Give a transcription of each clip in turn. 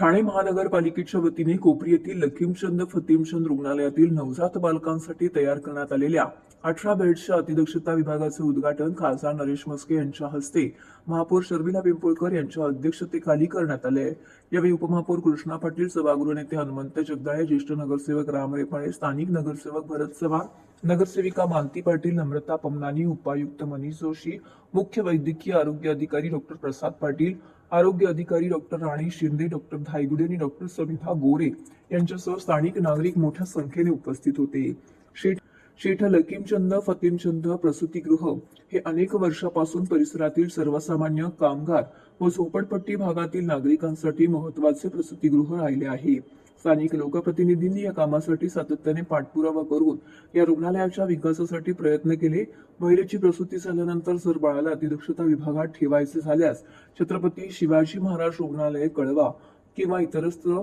ठाणे महानगरपालिकेच्या वतीने कोपरी येथील लखीमचंद फतीमचंद रुग्णालयातील नवजात बालकांसाठी तयार करण्यात आलेल्या 18 बेड्सच्या अतिदक्षता विभागाचे उद्घाटन खासदार नरेश म्हस्के यांच्या हस्ते महापौर शर्मिला पिंपळकर यांच्या अध्यक्षतेखाली करण्यात आले. यावेळी उपमहापौर कृष्णा पाटील, सभागृह नेते हनुमंत जगदाळे, ज्येष्ठ नगरसेवक राम रेपाळे, स्थानिक नगरसेवक भरत चव्हाण, नगरसेविका मालती पाटील, नम्रता पमनानी, उपायुक्त मनीष जोशी, मुख्य वैद्यकीय आरोग्य अधिकारी डॉक्टर प्रसाद पाटील, आरोग्य अधिकारी डॉक्टर राणी शिंदे, डॉक्टर धायगुडे आणि डॉक्टर सविता गोरे यांच्यासह स्थानिक नागरिक मोठ्या संख्येने उपस्थित होते. शेठ लकीमचंद फतीमचंद प्रसूतीगृह हे अनेक वर्षापासून परिसरातील सर्वसामान्य कामगार व झोपडपट्टी भागातील नागरिकांसाठी महत्त्वाचे प्रसूतीगृह राहिले आहे. स्थानिक लोकप्रतिनिधींनी या कामासाठी सातत्याने पाठपुरावा करून या रुग्णालयाच्या विकासासाठी प्रयत्न केले. महिलेची प्रसूती झाल्यानंतर जर बाळाला अतिदक्षता विभागात ठेवायचे झाल्यास छत्रपती शिवाजी महाराज रुग्णालय कळवा किंवा इतरत्र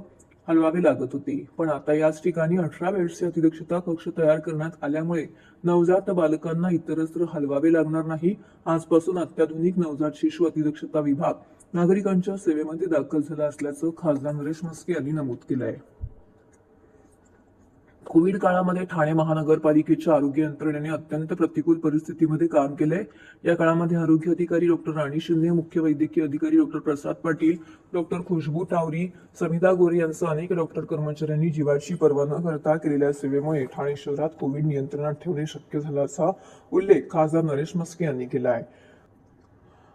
हलवावे लागत होते. पण आता याच ठिकाणी 18 बेड्सचे अतिदक्षता कक्ष तयार करण्यात आल्यामुळे नवजात बालकांना इतरत्र हलवावे लागणार नाही. आजपासून अत्याधुनिक नवजात शिशु अतिदक्षता विभाग नागरिकांच्या सेवेमध्ये दाखल झाला असल्याचं खासदार नरेश म्हस्के यांनी नमूद केलं आहे. कोविड काळामध्ये ठाणे महानगरपालिकेच्या आरोग्य यंत्रणेने अत्यंत प्रतिकूल परिस्थितीमध्ये काम केलंय. या काळामध्ये आरोग्य अधिकारी डॉक्टर राणी शिंदे, मुख्य वैद्यकीय अधिकारी डॉक्टर प्रसाद पाटील, डॉक्टर खुशबू टावरी, समिता गोरे यांसह अनेक डॉक्टर कर्मचाऱ्यांनी जीवाची पर्वा न करता केलेल्या सेवेमुळे ठाणे शहरात कोविड नियंत्रणात ठेवणे शक्य झाल्याचा उल्लेख खासदार नरेश म्हस्के यांनी केला आहे.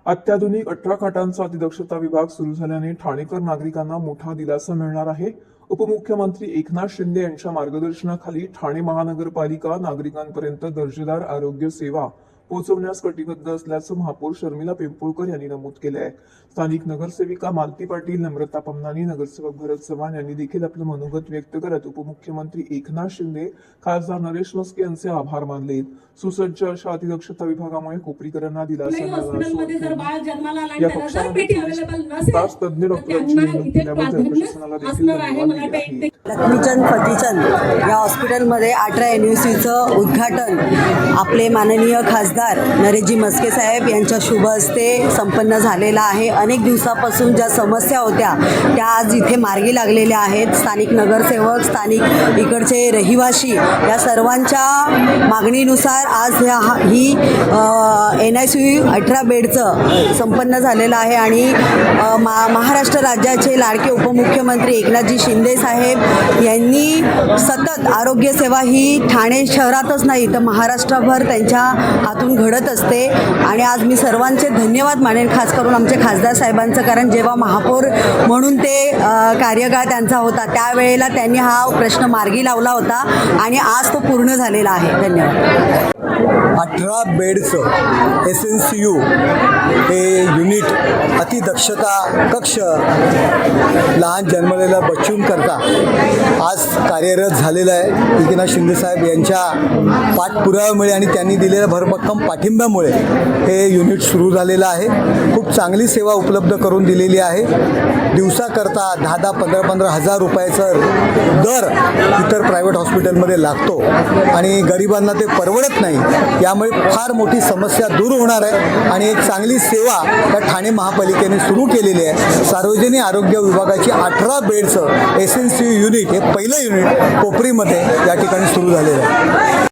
अत्याधुनिक 18 खाटांचा अतिदक्षता विभाग सुरू झाल्याने ठाणेकर नागरिकांना मोठा दिलासा मिळणार आहे. उपमुख्यमंत्री एकनाथ शिंदे यांच्या मार्गदर्शनाखाली ठाणे महानगरपालिका नागरिकांपर्यंत दर्जेदार आरोग्य सेवा पोहोचवण्यास कटिबद्ध असल्याचं महापौर शर्मिला पिंपळकर यांनी नमूद केलं आहे. स्थानिक नगरसेविका मालती पाटील, नम्रता पमनानी, नगरसेवक भरत चव्हाण यांनी देखील आपलं मनोगत व्यक्त करत उपमुख्यमंत्री एकनाथ शिंदे, खासदार नरेश म्हस्के यांचे आभार मानले. सुसज्ज अशा अतिदक्षता विभागामुळे कोपरीकरांना दिलासा मिळाला. या कक्षामध्ये तज्ञ डॉक्टरांची नेमणूक केल्याबद्दल प्रशासनाला देखील धन्यवाद दिले आहेत. लक्ष्मीचंद फतीचंद या हॉस्पिटलमध्ये 18 NUCचं उद्घाटन आपले माननीय खासदार नरेशजी म्हस्के साहेब यांच्या शुभ हस्ते संपन्न झालेला आहे. अनेक दिवसापासून ज्या समस्या होत्या त्या आज इथे मार्गी लागलेल्या आहेत. स्थानिक नगरसेवक, स्थानिक इकडचे रहिवासी या सर्वांच्या मागणीनुसार आज ही NICU 18 बेडचं संपन्न झालेलं आहे आणि महाराष्ट्र राज्याचे लाडके उपमुख्यमंत्री एकनाथजी शिंदे साहेब यांनी सतत आरोग्य सेवा ही ठाणे शहरातच नाही तर महाराष्ट्रभर त्यांच्या हातून घडत असते आणि आज मी सर्वांचे धन्यवाद मानेन, खास करून आमचे खासदार साहेबांचं. कारण जेव्हा महापौर म्हणून ते कार्यकाळ त्यांचा होता त्यावेळेला त्यांनी हा प्रश्न मार्गी लावला होता आणि आज तो पूर्ण झालेला आहे. धन्यवाद. 18 बेडचं SNCU हे युनिट अतिदक्षता कक्ष लहान जन्मलेल्या बच्चूंकरता आज कार्यरत झालेलं आहे. एकनाथ शिंदेसाहेब यांच्या पाठपुराव्यामुळे आणि त्यांनी दिलेल्या भरभक्कम पाठिंब्यामुळे हे युनिट सुरू झालेलं आहे. खूप चांगली सेवा उपलब्ध करून दिलेली आहे. दिवसाकरता 10-10, 15-15 हजार रुपयाचा दर इतर प्रायव्हेट हॉस्पिटलमध्ये लागतो आणि गरिबांना ते परवडत नाही. यामुळे फार मोठी समस्या दूर होणार आहे आणि एक चांगली सेवा या ठाणे महापालिकेने सुरू केलेली आहे. सार्वजनिक आरोग्य विभागाची 18 बेडचं SNCU युनिट हे पहिलं युनिट कोपरीमध्ये या ठिकाणी सुरू झालेलं आहे.